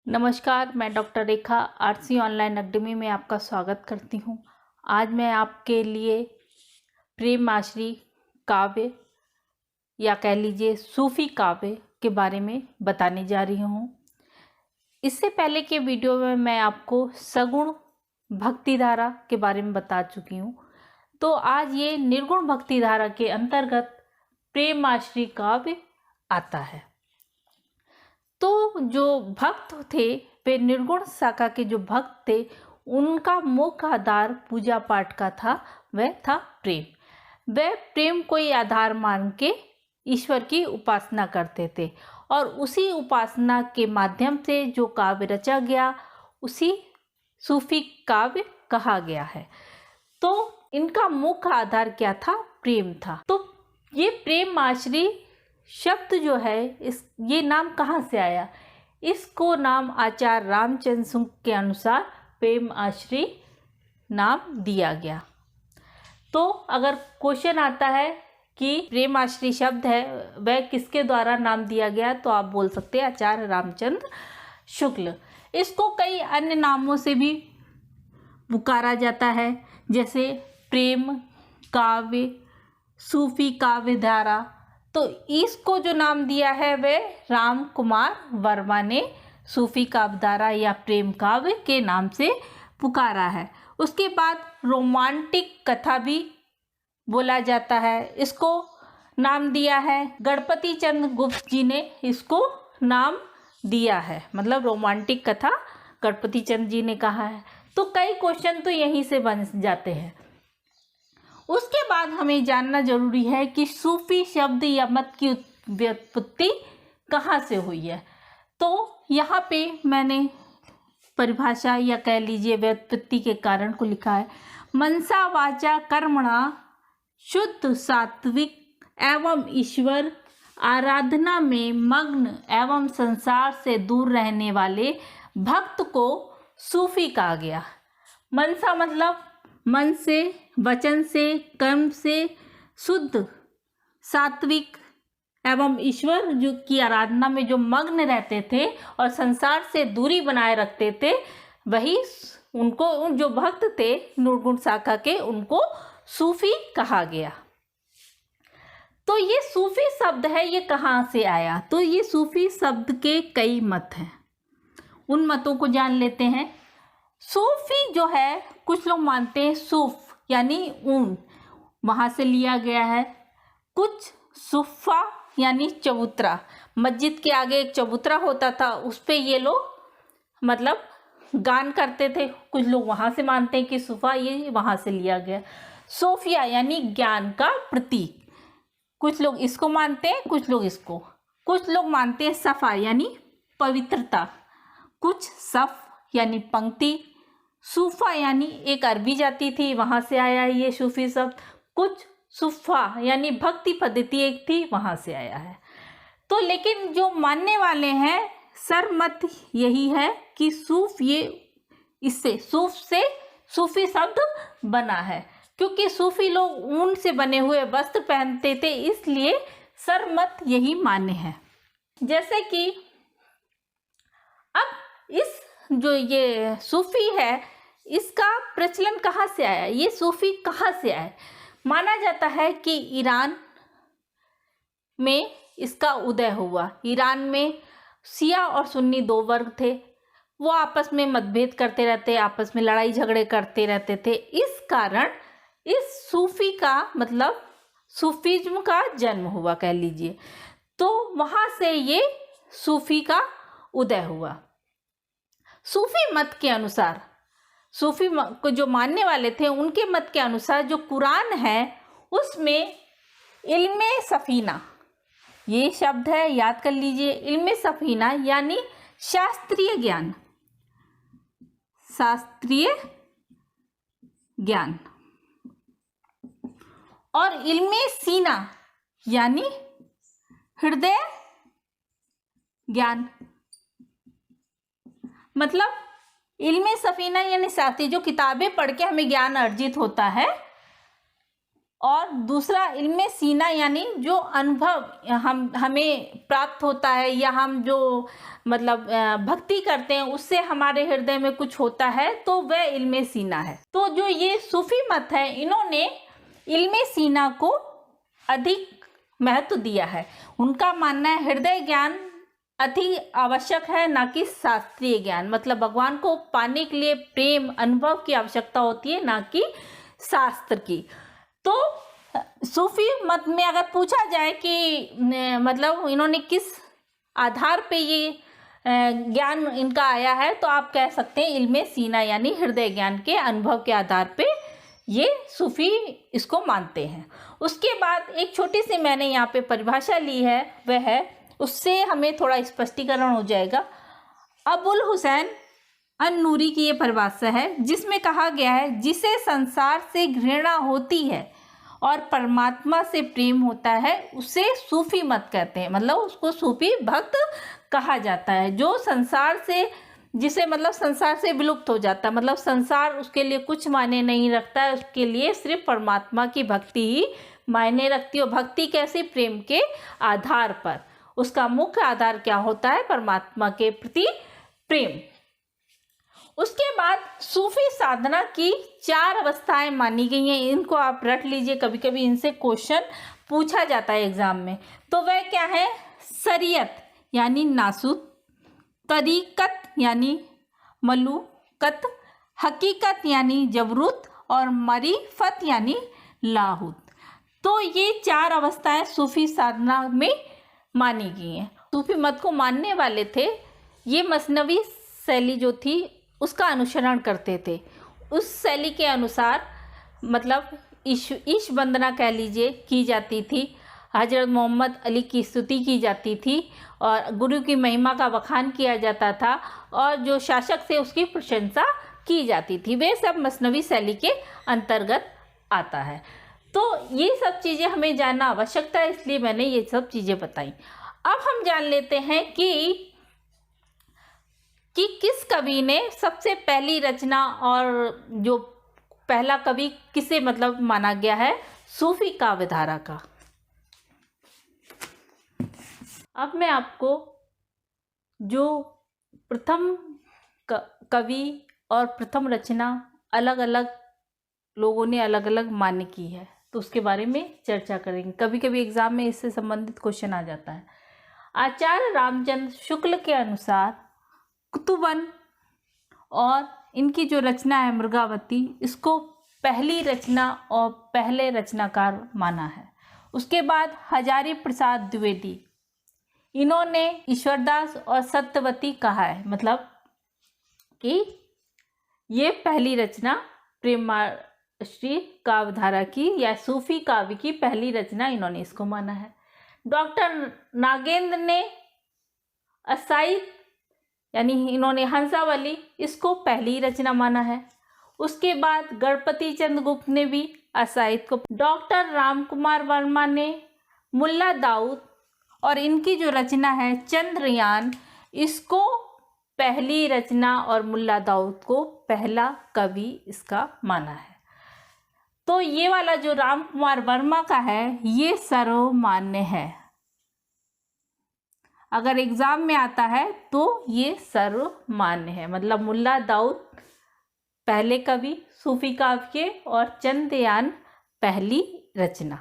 नमस्कार, मैं डॉक्टर रेखा RC online academy में आपका स्वागत करती हूँ। आज मैं आपके लिए प्रेम आश्री काव्य या कह लीजिए सूफी काव्य के बारे में बताने जा रही हूँ। इससे पहले के वीडियो में मैं आपको सगुण भक्ति धारा के बारे में बता चुकी हूँ। तो आज ये निर्गुण भक्ति धारा के अंतर्गत प्रेम आश्री काव्य आता है। तो जो भक्त थे वे निर्गुण शाखा के जो भक्त थे उनका मुख्य आधार पूजा पाठ का था, वह था प्रेम। वह प्रेम को ही आधार मान के ईश्वर की उपासना करते थे और उसी उपासना के माध्यम से जो काव्य रचा गया उसी सूफी काव्य कहा गया है। तो इनका मुख्य आधार क्या था? प्रेम था। तो ये प्रेम आश्री शब्द जो है ये नाम कहाँ से आया? इसको नाम आचार्य रामचंद्र शुक्ल के अनुसार प्रेम आश्री नाम दिया गया। तो अगर क्वेश्चन आता है कि प्रेम आश्री शब्द है वह किसके द्वारा नाम दिया गया, तो आप बोल सकते हैं आचार्य रामचंद्र शुक्ल। इसको कई अन्य नामों से भी पुकारा जाता है, जैसे प्रेम काव्य, सूफी काव्य धारा। तो इसको जो नाम दिया है वह राम कुमार वर्मा ने सूफी काव्य धारा या प्रेम काव्य के नाम से पुकारा है। उसके बाद रोमांटिक कथा भी बोला जाता है, इसको नाम दिया है गणपति चंद्र गुप्त जी ने, इसको नाम दिया है। मतलब रोमांटिक कथा गणपति चंद्र जी ने कहा है। तो कई क्वेश्चन तो यहीं से बन जाते हैं। उसके बाद हमें जानना जरूरी है कि सूफी शब्द या मत की व्युत्पत्ति कहाँ से हुई है। तो यहाँ पे मैंने परिभाषा या कह लीजिए व्युत्पत्ति के कारण को लिखा है। मनसा वाचा कर्मणा शुद्ध सात्विक एवं ईश्वर आराधना में मग्न एवं संसार से दूर रहने वाले भक्त को सूफी कहा गया। मनसा मतलब मन से, वचन से, कर्म से शुद्ध सात्विक एवं ईश्वर जो की आराधना में जो मग्न रहते थे और संसार से दूरी बनाए रखते थे, वही उनको जो भक्त थे निर्गुण शाखा के, उनको सूफी कहा गया। तो ये सूफी शब्द है, ये कहाँ से आया? तो ये सूफी शब्द के कई मत हैं, उन मतों को जान लेते हैं। सूफी जो है, कुछ लोग मानते हैं सूफ यानी ऊन, वहाँ से लिया गया है। कुछ सुफ़ा यानी चबूतरा, मस्जिद के आगे एक चबूतरा होता था, उस पे ये लोग मतलब गान करते थे। कुछ लोग वहाँ से मानते हैं कि सुफ़ा ये वहाँ से लिया गया। सोफिया यानी ज्ञान का प्रतीक, कुछ लोग इसको मानते हैं, कुछ लोग इसको। कुछ लोग मानते हैं सफ़ा यानी पवित्रता, कुछ सफ़ यानी पंक्ति, सूफा यानी एक अरबी जाति थी, वहाँ से आया है ये सूफी शब्द। कुछ सुफ़ा यानी भक्ति पद्धति एक थी, वहाँ से आया है। तो लेकिन जो मानने वाले हैं सरमत यही है कि सूफ ये इससे सूफ से सूफी शब्द बना है, क्योंकि सूफी लोग ऊन से बने हुए वस्त्र पहनते थे, इसलिए सरमत यही मान्य है। जैसे कि अब इस जो ये सूफी है इसका प्रचलन कहाँ से आया, ये सूफी कहाँ से आया? माना जाता है कि ईरान में इसका उदय हुआ। ईरान में शिया और सुन्नी दो वर्ग थे, वो आपस में मतभेद करते रहते, आपस में लड़ाई झगड़े करते रहते थे। इस कारण इस सूफी का मतलब सूफीज्म का जन्म हुआ कह लीजिए। तो वहाँ से ये सूफी का उदय हुआ। सूफी मत के अनुसार, सूफी को जो मानने वाले थे उनके मत के अनुसार जो कुरान है उसमें इल्मे सफीना ये शब्द है, याद कर लीजिए। इल्मे सफीना यानी शास्त्रीय ज्ञान, शास्त्रीय ज्ञान, और इल्मे सीना यानी हृदय ज्ञान। मतलब इल्मे सफीना यानी शास्त्री जो किताबें पढ़ के हमें ज्ञान अर्जित होता है, और दूसरा इल्मे सीना यानी जो अनुभव हमें प्राप्त होता है या हम जो मतलब भक्ति करते हैं उससे हमारे हृदय में कुछ होता है, तो वह इल्मे सीना है। तो जो ये सूफी मत है, इन्होंने इल्मे सीना को अधिक महत्व दिया है। उनका मानना है हृदय ज्ञान अति आवश्यक है, ना कि शास्त्रीय ज्ञान। मतलब भगवान को पाने के लिए प्रेम अनुभव की आवश्यकता होती है, ना कि शास्त्र की। तो सूफी मत में अगर पूछा जाए कि मतलब इन्होंने किस आधार पे ये ज्ञान इनका आया है, तो आप कह सकते हैं इल्मे सीना यानी हृदय ज्ञान के अनुभव के आधार पे ये सूफी इसको मानते हैं। उसके बाद एक छोटी सी मैंने यहाँ पे परिभाषा ली है, वह है, उससे हमें थोड़ा स्पष्टीकरण हो जाएगा। अबुल हुसैन अन-नूरी की ये परिभाषा है, जिसमें कहा गया है जिसे संसार से घृणा होती है और परमात्मा से प्रेम होता है, उसे सूफी मत कहते हैं। मतलब उसको सूफी भक्त कहा जाता है। जो संसार से, जिसे मतलब संसार से विलुप्त हो जाता है, मतलब संसार उसके लिए कुछ मायने नहीं रखता है, उसके लिए सिर्फ परमात्मा की भक्ति ही मायने रखती है। भक्ति कैसे? प्रेम के आधार पर। उसका मुख्य आधार क्या होता है? परमात्मा के प्रति प्रेम। उसके बाद सूफी साधना की 4 अवस्थाएं मानी गई हैं। इनको आप रट लीजिए, कभी कभी इनसे क्वेश्चन पूछा जाता है एग्जाम में। तो वह क्या है? शरीयत यानी नासूत, तरीकत यानी मलूकत, हकीकत यानी जबरूत और मरीफत यानी लाहुत। तो ये 4 अवस्थाएं सूफी साधना में मानी गई हैं। सूफी मत को मानने वाले थे, ये मसनवी शैली जो थी उसका अनुसरण करते थे। उस शैली के अनुसार मतलब ईश वंदना कह लीजिए की जाती थी, हजरत मोहम्मद अली की स्तुति की जाती थी और गुरु की महिमा का बखान किया जाता था और जो शासक थे उसकी प्रशंसा की जाती थी। वे सब मसनवी शैली के अंतर्गत आता है। तो ये सब चीज़ें हमें जानना आवश्यकता है, इसलिए मैंने ये सब चीज़ें बताई। अब हम जान लेते हैं कि किस कवि ने सबसे पहली रचना और जो पहला कवि किसे मतलब माना गया है सूफी काव्यधारा का। अब मैं आपको जो प्रथम कवि और प्रथम रचना अलग अलग लोगों ने अलग अलग मान्य की है, तो उसके बारे में चर्चा करेंगे। कभी कभी एग्जाम में इससे संबंधित क्वेश्चन आ जाता है। आचार्य रामचंद्र शुक्ल के अनुसार कुतुबन और इनकी जो रचना है मृगावती, इसको पहली रचना और पहले रचनाकार माना है। उसके बाद हजारी प्रसाद द्विवेदी, इन्होंने ईश्वरदास और सत्यवती कहा है, मतलब कि ये पहली रचना प्रेमाश्री काव्यधारा की या सूफी काव्य की पहली रचना इन्होंने इसको माना है। डॉक्टर नागेंद्र ने असाई यानी इन्होंने हंसावली इसको पहली रचना माना है। उसके बाद गणपति चंद्र गुप्त ने भी असाइद को, डॉक्टर रामकुमार वर्मा ने मुल्ला दाऊद और इनकी जो रचना है चंद्रयान, इसको पहली रचना और मुल्ला दाऊद को पहला कवि इसका माना है। तो ये वाला जो रामकुमार वर्मा का है ये सर्वमान्य है, अगर एग्जाम में आता है तो ये सर्वमान्य है। मतलब मुल्ला दाऊद पहले कवि सूफी काव्य के और चंद्रयान पहली रचना।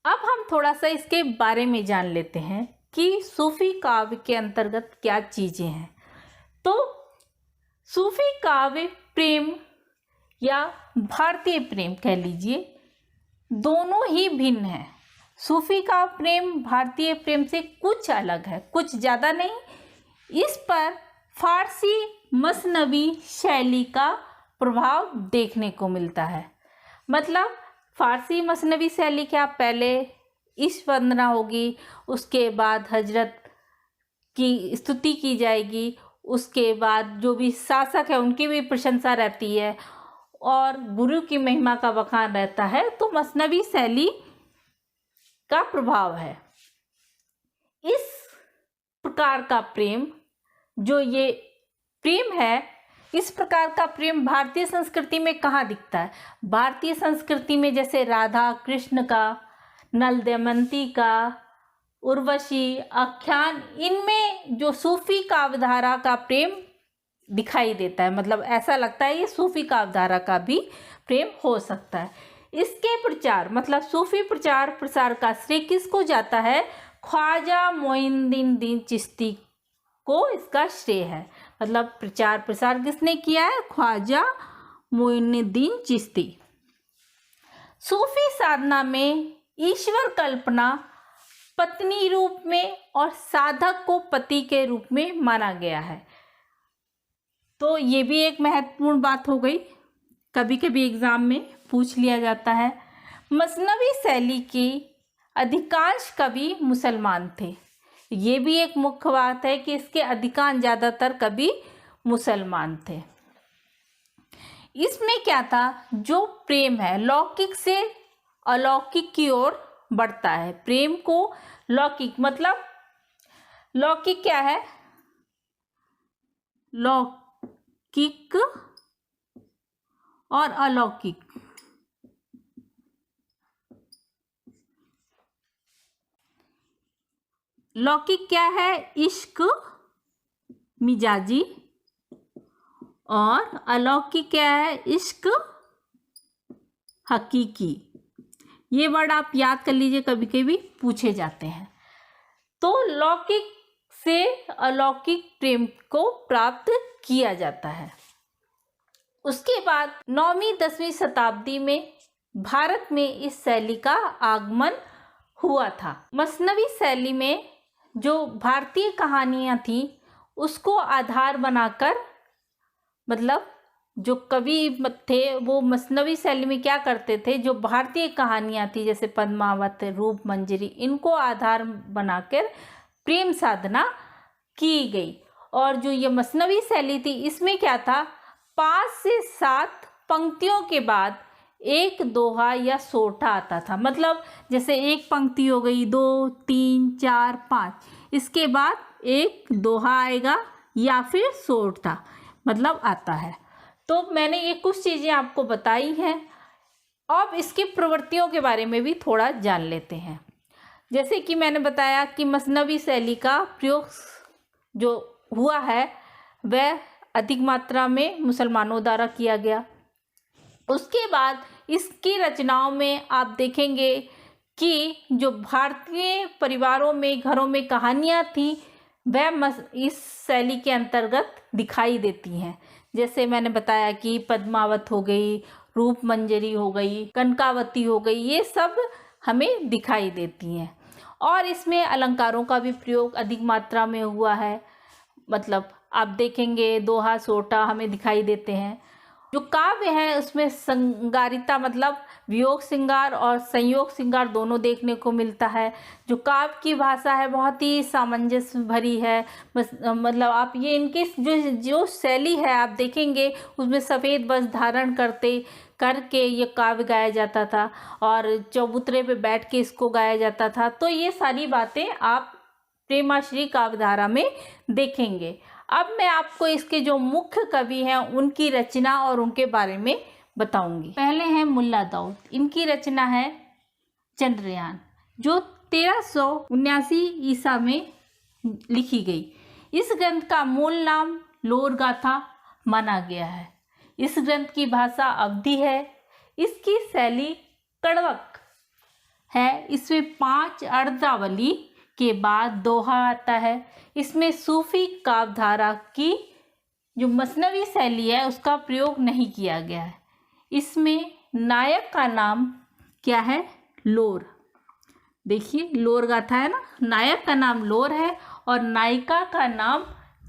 अब हम थोड़ा सा इसके बारे में जान लेते हैं कि सूफी काव्य के अंतर्गत क्या चीज़ें हैं। तो सूफी काव्य प्रेम या भारतीय प्रेम कह लीजिए, दोनों ही भिन्न हैं। सूफी का प्रेम भारतीय प्रेम से कुछ अलग है, कुछ ज़्यादा नहीं। इस पर फारसी मसनवी शैली का प्रभाव देखने को मिलता है। मतलब फारसी मसनवी शैली क्या, पहले ईश वंदना होगी, उसके बाद हजरत की स्तुति की जाएगी, उसके बाद जो भी शासक है उनकी भी प्रशंसा रहती है और गुरु की महिमा का बखान रहता है। तो मसनवी शैली का प्रभाव है। इस प्रकार का प्रेम, जो ये प्रेम है, इस प्रकार का प्रेम भारतीय संस्कृति में कहाँ दिखता है? भारतीय संस्कृति में जैसे राधा कृष्ण का, नल दमयंती का, उर्वशी, आख्यान, इनमें जो सूफी काव्यधारा का प्रेम दिखाई देता है। मतलब ऐसा लगता है ये सूफी काव्यधारा का भी प्रेम हो सकता है। इसके प्रचार मतलब सूफी प्रचार प्रसार का श्रेय किसको जाता है? ख्वाजा मोइनुद्दीन चिश्ती को इसका श्रेय है। मतलब प्रचार प्रसार किसने किया है? ख्वाजा मोइनुद्दीन चिश्ती। सूफी साधना में ईश्वर कल्पना पत्नी रूप में और साधक को पति के रूप में माना गया है। तो ये भी एक महत्वपूर्ण बात हो गई, कभी कभी एग्जाम में पूछ लिया जाता है। मसनवी शैली के अधिकांश कवि मुसलमान थे। ये भी एक मुख्य बात है कि इसके अधिकांश ज़्यादातर कवि मुसलमान थे। इसमें क्या था? जो प्रेम है लौकिक से अलौकिक की ओर बढ़ता है। प्रेम को लौकिक मतलब लौकिक क्या है? लौकिक और अलौकिक। लौकिक क्या है? इश्क मिजाजी, और अलौकिक क्या है? इश्क हकीकी। ये वर्ड आप याद कर लीजिए, कभी कभी पूछे जाते हैं। तो लौकिक से अलौकिक प्रेम को प्राप्त किया जाता है। उसके बाद 9वीं 10वीं शताब्दी में भारत में इस शैली का आगमन हुआ था। मसनवी शैली में जो भारतीय कहानियाँ थीं उसको आधार बनाकर, मतलब जो कवि थे वो मसनवी शैली में क्या करते थे? जो भारतीय कहानियाँ थी जैसे पद्मावत, रूप मंजरी, इनको आधार बनाकर प्रेम साधना की गई। और जो ये मसनवी शैली थी इसमें क्या था? 5 से 7 पंक्तियों के बाद एक दोहा या सोठा आता था। मतलब जैसे एक पंक्ति हो गई, 2, 3, 4, 5, इसके बाद एक दोहा आएगा या फिर सोठा मतलब आता है। तो मैंने ये कुछ चीज़ें आपको बताई हैं। अब इसकी प्रवृत्तियों के बारे में भी थोड़ा जान लेते हैं। जैसे कि मैंने बताया कि मसनवी शैली का प्रयोग जो हुआ है वह अधिक मात्रा में मुसलमानों द्वारा किया गया। उसके बाद इसकी रचनाओं में आप देखेंगे कि जो भारतीय परिवारों में, घरों में कहानियाँ थीं वह इस शैली के अंतर्गत दिखाई देती हैं। जैसे मैंने बताया कि पद्मावत हो गई, रूप मंजरी हो गई, कनकावती हो गई, ये सब हमें दिखाई देती हैं। और इसमें अलंकारों का भी प्रयोग अधिक मात्रा में हुआ है। मतलब आप देखेंगे दोहा सोठा हमें दिखाई देते हैं। जो काव्य है उसमें श्रृंगारिता मतलब वियोग श्रृंगार और संयोग श्रृंगार दोनों देखने को मिलता है। जो काव्य की भाषा है बहुत ही सामंजस्य भरी है। मतलब आप ये इनकी जो शैली है आप देखेंगे उसमें सफ़ेद वस्त्र धारण करके ये काव्य गाया जाता था और चबूतरे पे बैठ के इसको गाया जाता था। तो ये सारी बातें आप प्रेमाश्री काव्यधारा में देखेंगे। अब मैं आपको इसके जो मुख्य कवि हैं उनकी रचना और उनके बारे में बताऊंगी। पहले हैं मुल्ला दाऊद। इनकी रचना है चंद्रयान, जो 1379 ईसा में लिखी गई। इस ग्रंथ का मूल नाम लोर गाथा माना गया है। इस ग्रंथ की भाषा अवधी है। इसकी शैली कड़वक है। इसमें 5 अर्धावली के बाद दोहा आता है। इसमें सूफी काव्यधारा की जो मसनवी शैली है उसका प्रयोग नहीं किया गया है। इसमें नायक का नाम क्या है? लोर। देखिए लोर गाथा है ना, नायक का नाम लोर है और नायिका का नाम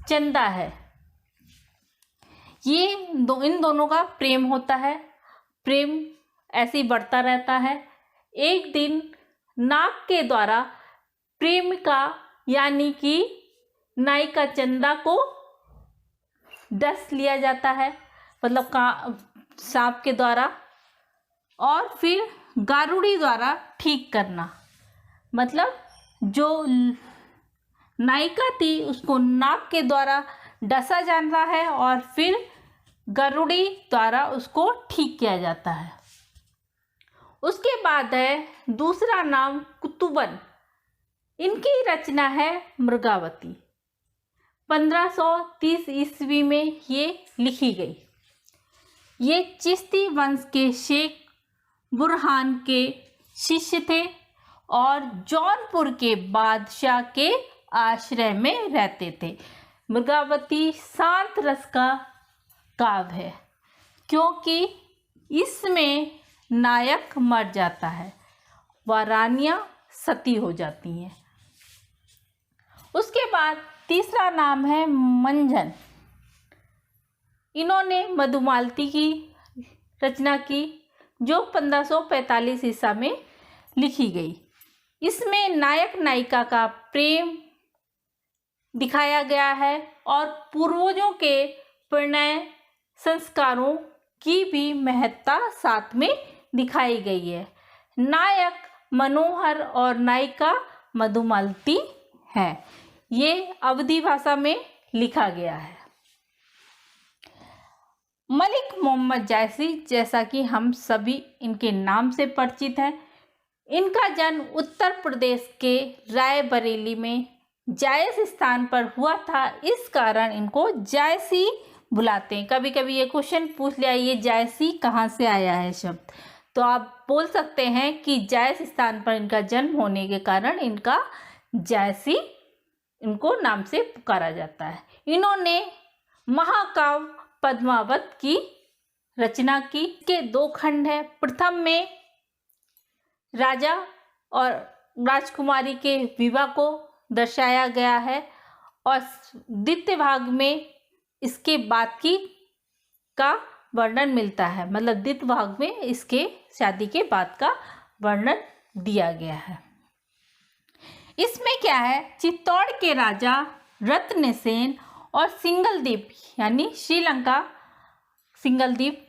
चंदा है। ये इन दोनों का प्रेम होता है। प्रेम ऐसे ही बढ़ता रहता है। एक दिन नाग के द्वारा प्रेमिका यानी कि नायिका चंदा को डस लिया जाता है, मतलब सांप के द्वारा, और फिर गारुड़ी द्वारा ठीक करना। मतलब जो नायिका थी उसको नाग के द्वारा डसा जाता है और फिर गरुड़ी द्वारा उसको ठीक किया जाता है। उसके बाद है दूसरा नाम कुतुबन। इनकी रचना है मृगावती। 1530 ईस्वी में ये लिखी गई। ये चिश्ती वंश के शेख बुरहान के शिष्य थे और जौनपुर के बादशाह के आश्रय में रहते थे। मृगावती शांत रस का काव्य है क्योंकि इसमें नायक मर जाता है व रानियां सती हो जाती हैं। उसके बाद तीसरा नाम है मंझन। इन्होंने मधुमालती की रचना की जो 1545 ईसा में लिखी गई। इसमें नायक नायिका का प्रेम दिखाया गया है और पूर्वजों के प्रणय संस्कारों की भी महत्ता साथ में दिखाई गई है। नायक मनोहर और नायिका मधुमालती है। ये अवधी भाषा में लिखा गया है। मलिक मोहम्मद जायसी, जैसा कि हम सभी इनके नाम से परिचित हैं, इनका जन्म उत्तर प्रदेश के रायबरेली में जायस स्थान पर हुआ था। इस कारण इनको जायसी बुलाते हैं। कभी कभी ये क्वेश्चन पूछ लिया, ये जायसी कहाँ से आया है शब्द, तो आप बोल सकते हैं कि जायस स्थान पर इनका जन्म होने के कारण इनका जायसी इनको नाम से पुकारा जाता है। इन्होंने महाकाव्य पद्मावत की रचना की। के 2 खंड है। प्रथम में राजा और राजकुमारी के विवाह को दर्शाया गया है और द्वितीय भाग में इसके बाद की का वर्णन मिलता है। मतलब द्वितीय भाग में इसके शादी के बाद का वर्णन दिया गया है। इसमें क्या है, चित्तौड़ के राजा रत्नसेन और सिंगलदीप यानी श्रीलंका सिंगलदीप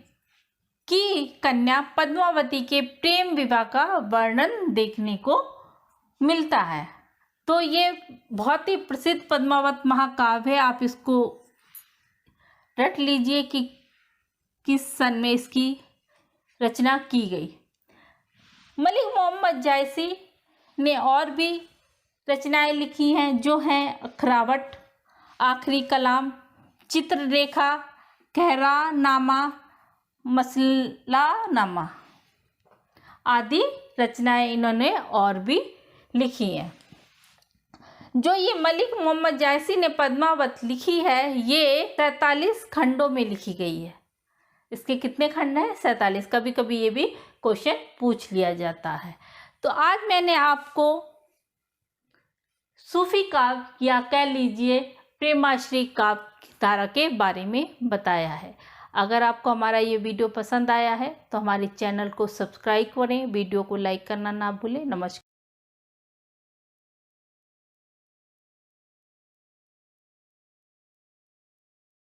की कन्या पद्मावती के प्रेम विवाह का वर्णन देखने को मिलता है। तो ये बहुत ही प्रसिद्ध पद्मावत महाकाव्य है। आप इसको रट लीजिए कि किस सन में इसकी रचना की गई। मलिक मोहम्मद जायसी ने और भी रचनाएं लिखी हैं जो हैं अखरावट, आखिरी कलाम, चित्ररेखा, कहरानामा, मसलानामा आदि रचनाएं इन्होंने और भी लिखी हैं। जो ये मलिक मोहम्मद जायसी ने पद्मावत लिखी है, ये 43 खंडों में लिखी गई है। इसके कितने खंड हैं? 47। कभी कभी ये भी क्वेश्चन पूछ लिया जाता है। तो आज मैंने आपको सूफी काव्य या कह लीजिए प्रेमाश्री काव्य धारा के बारे में बताया है। अगर आपको हमारा ये वीडियो पसंद आया है तो हमारे चैनल को सब्सक्राइब करें, वीडियो को लाइक करना ना भूलें। नमस्कार।